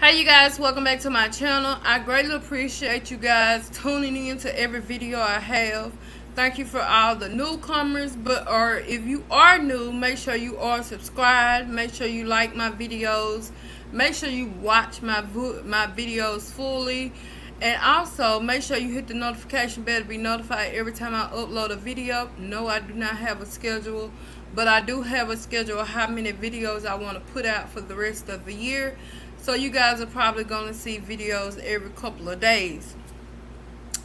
Hey you guys, welcome back to my channel. I greatly appreciate you guys tuning in to every video I have. Thank you for all the newcomers, or if you are new, make sure you are subscribed. Make sure you like my videos. Make sure you watch my videos fully. And also, make sure you hit the notification bell to be notified every time I upload a video. No, I do not have a schedule, but I do have a schedule of how many videos I want to put out for the rest of the year. So you guys are probably going to see videos every couple of days.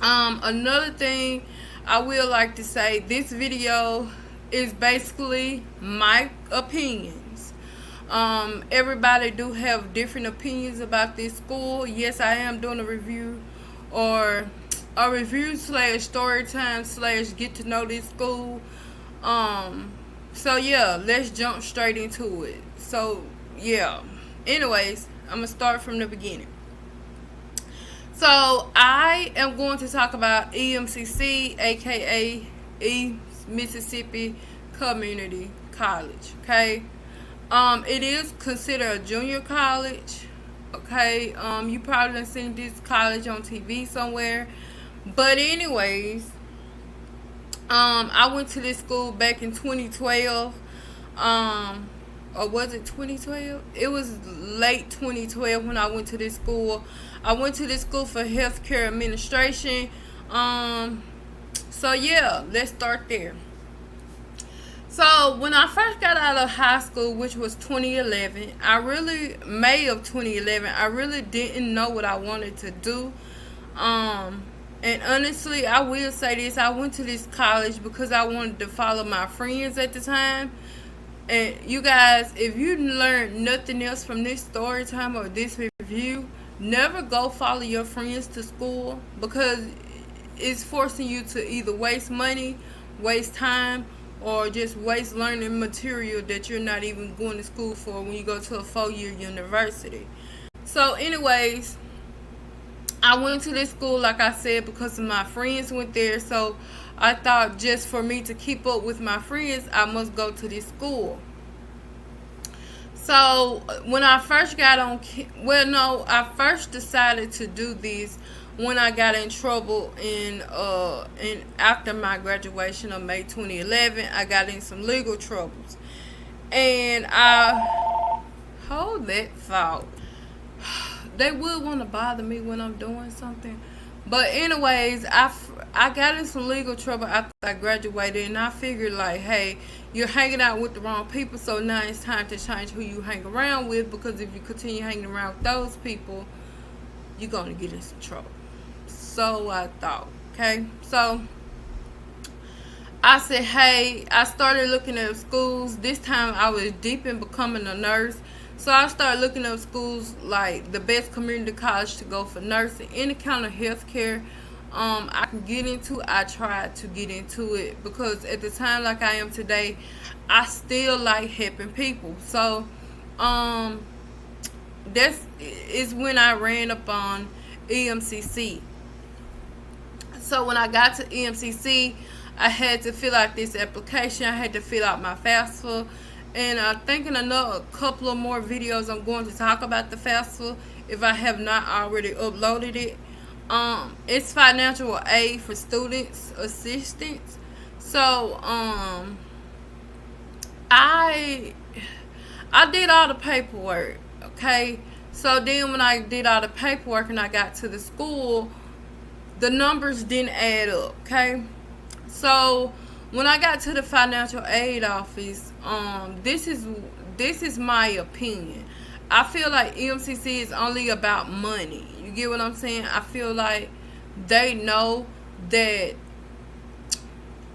Another thing I will like to say, this video is basically my opinions. Everybody do have different opinions about this school. Yes, I am doing a review, or a review / story time / get to know this school. So yeah, let's jump straight into it. So yeah, anyways, I'm going to start from the beginning. So I am going to talk about EMCC, aka East Mississippi Community College. Okay, it is considered a junior college. Okay, you probably have seen this college on TV somewhere. But anyways, I went to this school back in 2012. Or was it 2012? It was late 2012 when I went to this school. I went to this school for healthcare administration. So yeah, let's start there. So when I first got out of high school, which was 2011, May of 2011, I really didn't know what I wanted to do. And honestly, I will say this, I went to this college because I wanted to follow my friends at the time. And you guys, if you learn nothing else from this story time or this review, never go follow your friends to school, because it's forcing you to either waste money, waste time, or just waste learning material that you're not even going to school for when you go to a 4-year university. So anyways, I went to this school, like I said, because my friends went there. So I thought just for me to keep up with my friends, I must go to this school. So when I first got on, I first decided to do this when I got in trouble in after my graduation of May 2011. I got in some legal troubles, and I hold that thought. They would want to bother me when I'm doing something. But anyways, I got in some legal trouble after I graduated, and I figured like, hey, you're hanging out with the wrong people, so now it's time to change who you hang around with, because if you continue hanging around with those people, you're going to get in some trouble. So I thought, okay. So I said, hey, I started looking at schools. This time I was deep in becoming a nurse. So I started looking up schools like the best community college to go for nursing, any kind of healthcare I can get into. I tried to get into it because at the time, like I am today, I still like helping people. So that's is when I ran up on EMCC. So when I got to EMCC, I had to fill out this application. I had to fill out my FAFSA. And I think in a couple of more videos, I'm going to talk about the FAFSA if I have not already uploaded it. It's financial aid for students assistance. So I did all the paperwork. Okay. So then when I did all the paperwork and I got to the school, the numbers didn't add up. Okay. So when I got to the financial aid office, this is my opinion. I feel like EMCC is only about money. You get what I'm saying? I feel like they know that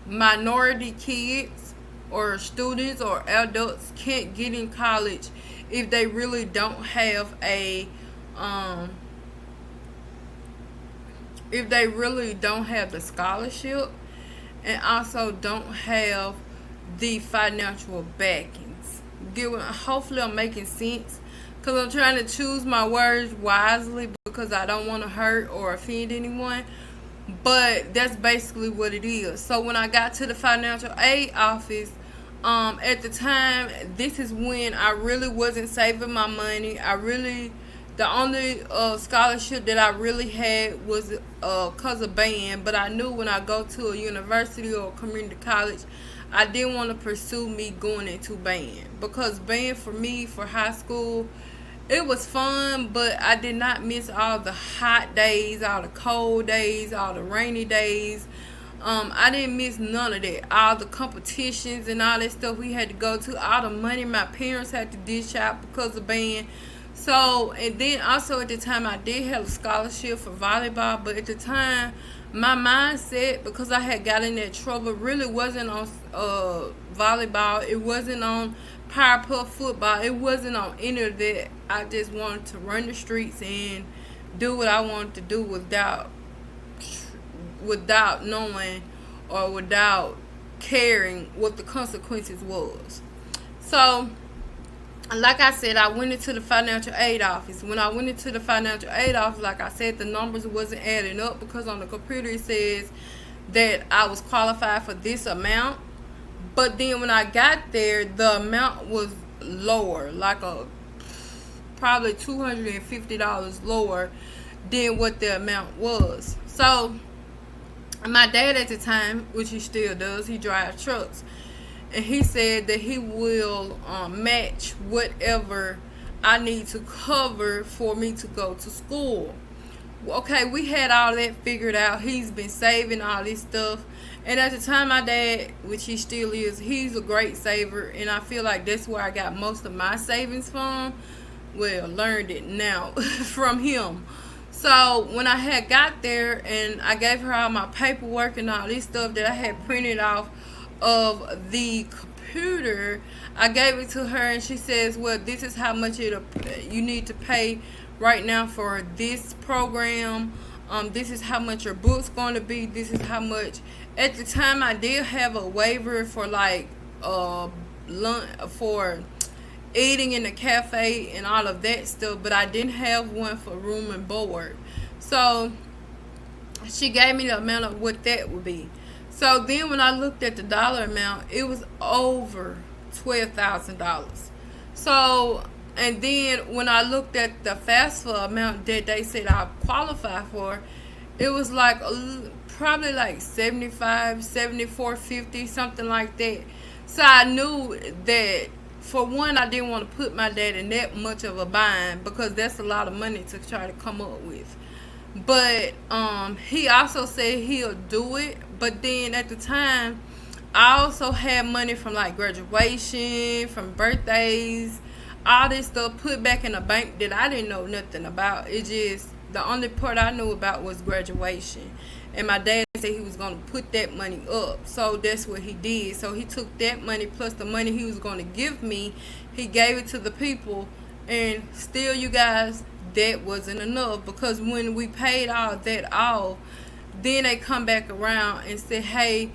minority kids or students or adults can't get in college if they really don't have the scholarship, and also don't have the financial backings. Hopefully I'm making sense, because I'm trying to choose my words wisely, because I don't want to hurt or offend anyone. But that's basically what it is. So when I got to the financial aid office, At the time, this is when I really wasn't saving my money. I really The only scholarship that I really had was cause of band, but I knew when I go to a university or a community college, I didn't want to pursue me going into band, because band for me for high school, it was fun, but I did not miss all the hot days, all the cold days, all the rainy days. I didn't miss none of that. All the competitions and all that stuff we had to go to, all the money my parents had to dish out because of band. So, and then also at the time I did have a scholarship for volleyball, but at the time my mindset, because I had got in that trouble, really wasn't on volleyball. It wasn't on power puff football. It wasn't on any of that. I just wanted to run the streets and do what I wanted to do without knowing or without caring what the consequences was. So, like I said, I went into the financial aid office. When I went into the financial aid office, like I said, the numbers wasn't adding up, because on the computer it says that I was qualified for this amount. But then when I got there, the amount was lower, like probably $250 lower than what the amount was. So my dad at the time, which he still does, he drives trucks, and he said that he will match whatever I need to cover for me to go to school. Okay, we had all that figured out. He's been saving all this stuff. And at the time, my dad, which he still is, he's a great saver. And I feel like that's where I got most of my savings from. Well, learned it now from him. So when I had got there and I gave her all my paperwork and all this stuff that I had printed off of the computer, I gave it to her, and she says, well, this is how much you need to pay right now for this program. This is how much your book's going to be. This is how much. At the time, I did have a waiver for like lunch, for eating in the cafe and all of that stuff, but I didn't have one for room and board. So she gave me the amount of what that would be. So then when I looked at the dollar amount, it was over $12,000. So, and then when I looked at the FAFSA amount that they said I qualify for, it was like probably like 75, 74, 50, something like that. So I knew that, for one, I didn't want to put my dad in that much of a bind, because that's a lot of money to try to come up with. But he also said he'll do it. But then at the time, I also had money from like graduation, from birthdays, all this stuff put back in a bank that I didn't know nothing about. It just, the only part I knew about was graduation. And my dad said he was going to put that money up. So that's what he did. So he took that money plus the money he was going to give me. He gave it to the people. And still, you guys, that wasn't enough. Because when we paid all that off, then they come back around and say, hey,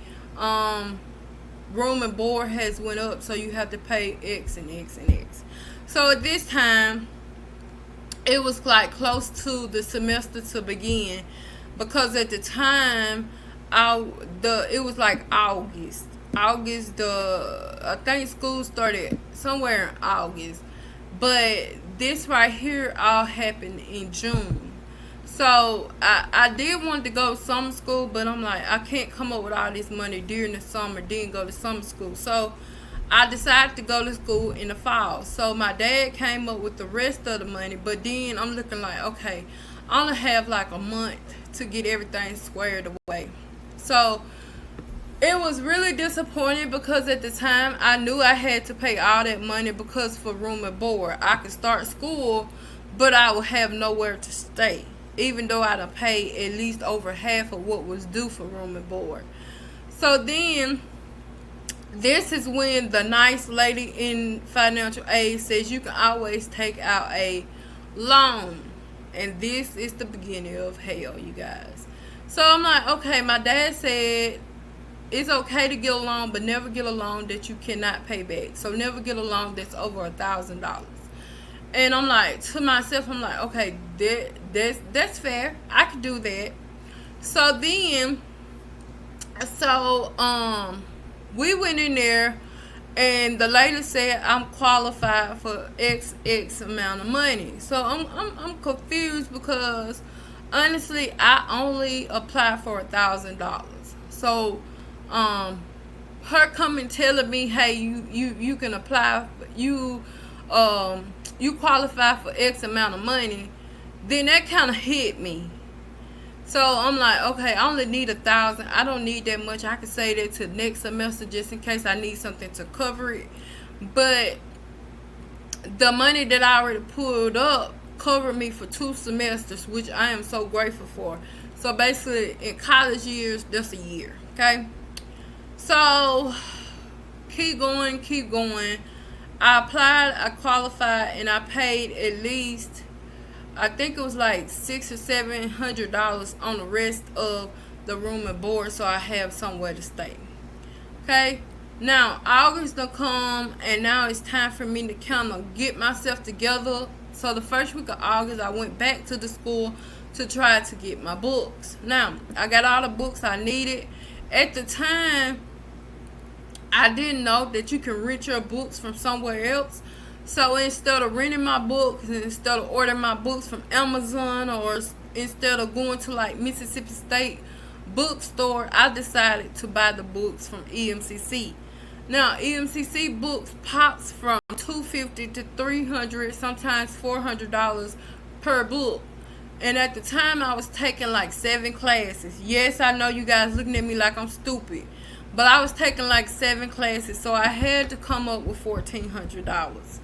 room and board has went up, so you have to pay X and X and X. So at this time, it was like close to the semester to begin, because at the time, it was like August. I think school started somewhere in August, but this right here all happened in June. So I did want to go to summer school, but I'm like, I can't come up with all this money during the summer, then go to summer school. So I decided to go to school in the fall. So my dad came up with the rest of the money, but then I'm looking like, okay, I only have like a month to get everything squared away. So it was really disappointing, because at the time I knew I had to pay all that money, because for room and board, I could start school, but I would have nowhere to stay, even though I'd have paid at least over half of what was due for room and board. So then, this is when the nice lady in financial aid says you can always take out a loan. And this is the beginning of hell, you guys. So I'm like, okay, my dad said it's okay to get a loan, but never get a loan that you cannot pay back. So never get a loan that's over $1,000. And I'm like, to myself, I'm like, okay, that's fair. I could do that. So then, we went in there, and the lady said I'm qualified for X amount of money. So I'm confused because honestly I only applied for $1,000. So her coming telling me, hey, you can apply, you qualify for X amount of money, then that kind of hit me. So I'm like, okay, I only need 1,000. I don't need that much. I can say that to next semester just in case I need something to cover it. But the money that I already pulled up covered me for 2 semesters, which I am so grateful for. So basically, in college years, that's a year. Okay. So keep going, keep going. I applied, I qualified, and I paid at least, I think it was like $600 or $700 on the rest of the room and board, so I have somewhere to stay. Okay, now August done come, and now it's time for me to kind of get myself together. So the first week of August, I went back to the school to try to get my books. Now I got all the books I needed. At the time, I didn't know that you can rent your books from somewhere else. So instead of renting my books, and instead of ordering my books from Amazon, or instead of going to like Mississippi State bookstore, I decided to buy the books from EMCC. Now EMCC books pops from $250 to $300, sometimes $400 per book. And at the time, I was taking like 7 classes. Yes, I know you guys looking at me like I'm stupid, but I was taking like 7 classes, so I had to come up with $1,400.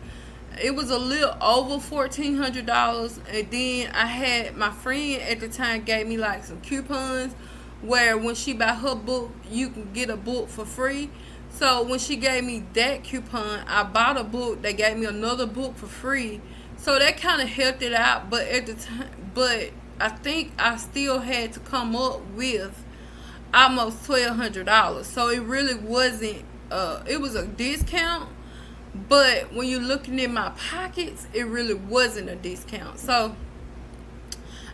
It was a little over $1,400, and then I had my friend at the time gave me like some coupons where when she buy her book, you can get a book for free. So when she gave me that coupon, I bought a book. They gave me another book for free, so that kind of helped it out. But at the time, but I think I still had to come up with almost $1,200. So it really wasn't. It was a discount. But when you're looking in my pockets, it really wasn't a discount. So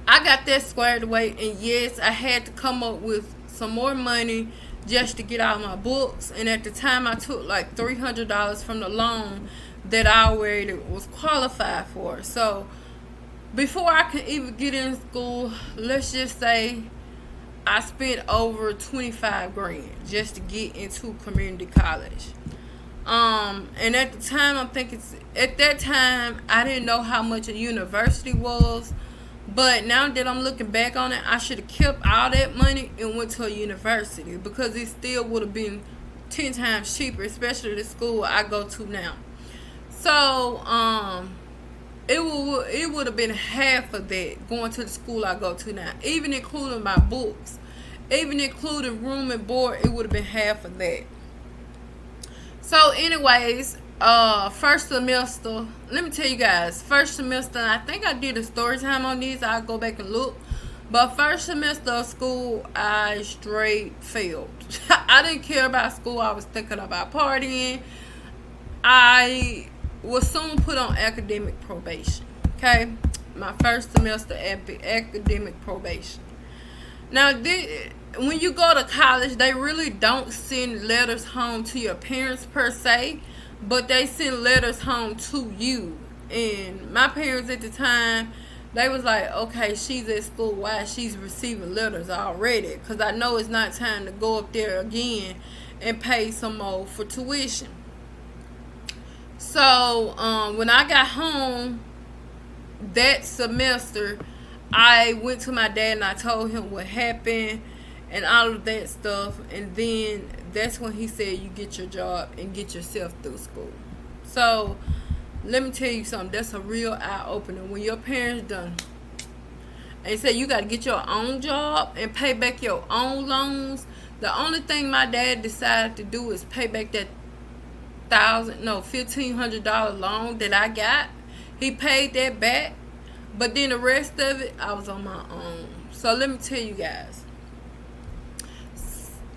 I got that squared away. And yes, I had to come up with some more money just to get out my books. And at the time, I took like $300 from the loan that I already was qualified for. So before I could even get in school, let's just say I spent over 25 grand just to get into community college. And at the time, I'm thinking, at that time, I didn't know how much a university was. But now that I'm looking back on it, I should have kept all that money and went to a university, because it still would have been 10 times cheaper, especially the school I go to now. So, it would have been half of that going to the school I go to now, even including my books, even including room and board. It would have been half of that. So anyways, first semester, let me tell you guys, first semester, I think I did a story time on these. I'll go back and look. But first semester of school, I straight failed. I didn't care about school. I was thinking about partying. I was soon put on academic probation. Okay? My first semester academic probation. Now, when you go to college, they really don't send letters home to your parents per se, but they send letters home to you. And my parents at the time, they was like, okay, she's at school. Why? She's receiving letters already, because I know it's not time to go up there again and pay some more for tuition. So when I got home that semester, I went to my dad and I told him what happened and all of that stuff. And then that's when he said, you get your job and get yourself through school. So let me tell you something. That's a real eye-opener. When your parents done and say you got to get your own job and pay back your own loans, the only thing my dad decided to do is pay back that $1,500 loan that I got. He paid that back. But then the rest of it, I was on my own. So let me tell you guys.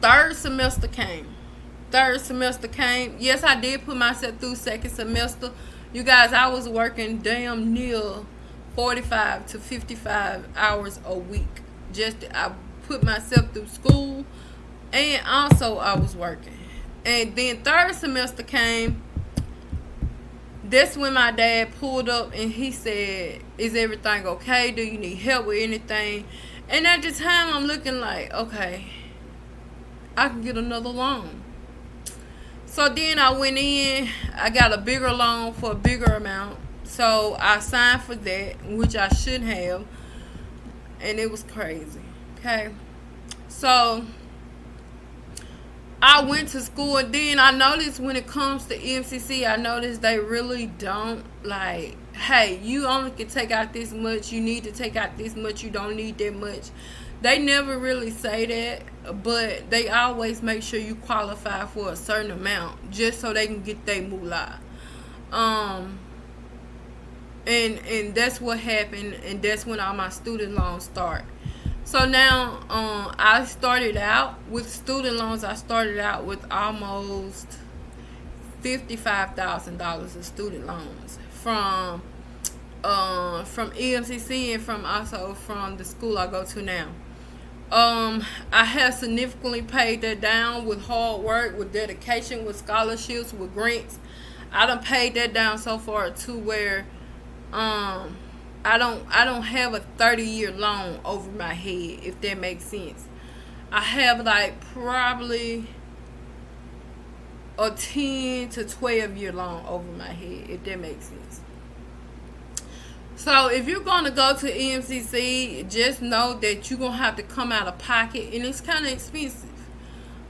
Third semester came. Yes, I did put myself through second semester. You guys, I was working damn near 45 to 55 hours a week. I put myself through school, and also I was working. And then third semester came. That's when my dad pulled up and he said, "Is everything okay? Do you need help with anything?" And at the time, I'm looking like, okay, I can get another loan. So then I went in, I got a bigger loan for a bigger amount. So I signed for that, which I shouldn't have. And it was crazy. Okay. So I went to school, and then I noticed when it comes to EMCC, I noticed they really don't like, hey, you only can take out this much, you need to take out this much, you don't need that much. They never really say that, but they always make sure you qualify for a certain amount just so they can get their moolah. And that's what happened, and that's when all my student loans start. So now, I started out with student loans. I started out with almost $55,000 of student loans from EMCC and from the school I go to now. I have significantly paid that down with hard work, with dedication, with scholarships, with grants. I done paid that down so far to where I don't have a 30-year loan over my head, if that makes sense. I have like probably a 10 to 12-year loan over my head, if that makes sense. So if you're going to go to EMCC, just know that you're going to have to come out of pocket, and it's kind of expensive.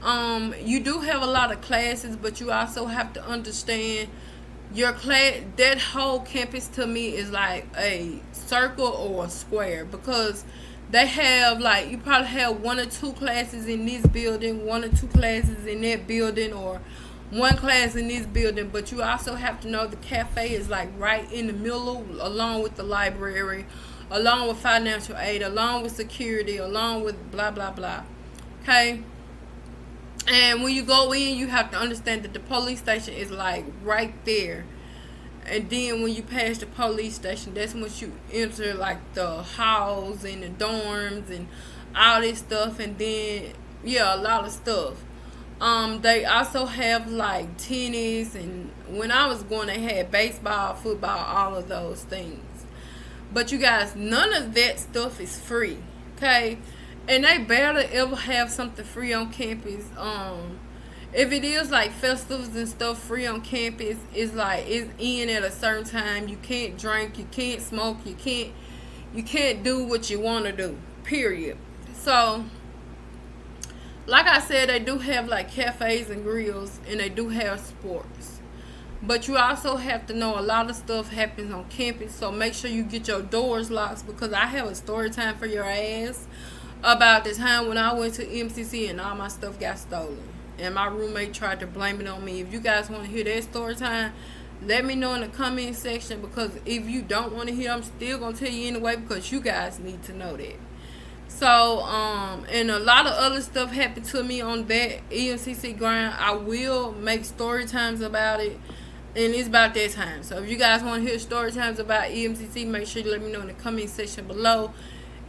You do have a lot of classes, but you also have to understand your class. That whole campus to me is like a circle or a square, because they have, like, you probably have 1 or 2 classes in this building, 1 or 2 classes in that building, or 1 class in this building. But you also have to know the cafe is like right in the middle, along with the library, along with financial aid, along with security, along with blah blah blah. Okay. And when you go in, you have to understand that the police station is like right there. And then when you pass the police station, that's when you enter like the halls and the dorms and all this stuff. And then, yeah, a lot of stuff. They also have like tennis, and when I was going, they had baseball, football, all of those things. But you guys, none of that stuff is free. Okay. And they barely ever have something free on campus. If it is like festivals and stuff free on campus, it's like it's in at a certain time. You can't drink, you can't smoke, you can't do what you want to do. Period. So, like I said, they do have like cafes and grills, and they do have sports. But you also have to know a lot of stuff happens on campus. So make sure you get your doors locked, because I have a story time for your ass about the time when I went to MCC and all my stuff got stolen, and my roommate tried to blame it on me. If you guys want to hear that story time, let me know in the comment section, because if you don't want to hear, I'm still going to tell you anyway, because you guys need to know that. So, and a lot of other stuff happened to me on that EMCC ground. I will make story times about it, and it's about that time. So if you guys want to hear story times about EMCC, make sure you let me know in the comment section below.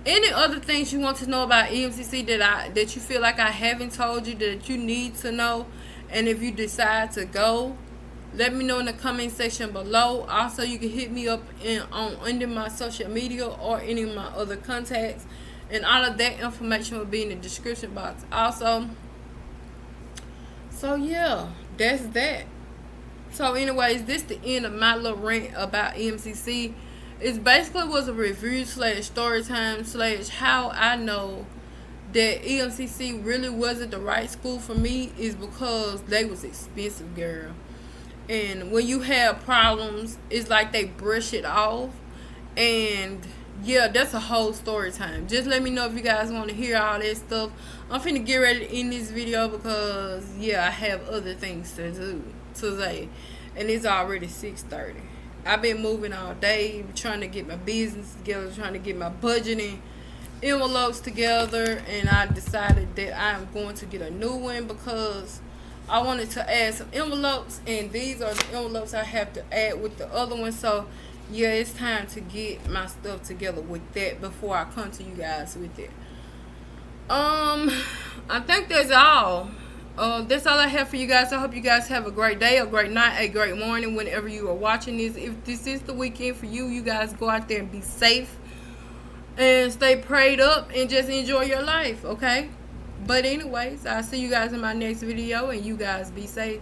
Any other things you want to know about EMCC that you feel like I haven't told you that you need to know, and if you decide to go, let me know in the comment section below. Also, you can hit me up on under my social media or any of my other contacts, and all of that information will be in the description box also. So yeah, that's that. So anyways, this the end of my little rant about EMCC. It basically was a review / story time / how I know that EMCC really wasn't the right school for me, is because they was expensive, girl. And when you have problems, it's like they brush it off. And yeah, that's a whole story time. Just let me know if you guys want to hear all that stuff. I'm finna get ready to end this video, because yeah, I have other things to do today, and it's already 6:30. I've been moving all day, trying to get my business together, trying to get my budgeting envelopes together, and I decided that I'm going to get a new one, because I wanted to add some envelopes, and these are the envelopes I have to add with the other one. So yeah, it's time to get my stuff together with that before I come to you guys with it. I think that's all. That's all I have for you guys. I hope you guys have a great day, a great night, a great morning whenever you are watching this. If this is the weekend for you, you guys go out there and be safe and stay prayed up and just enjoy your life, okay? But anyways, I'll see you guys in my next video, and you guys be safe.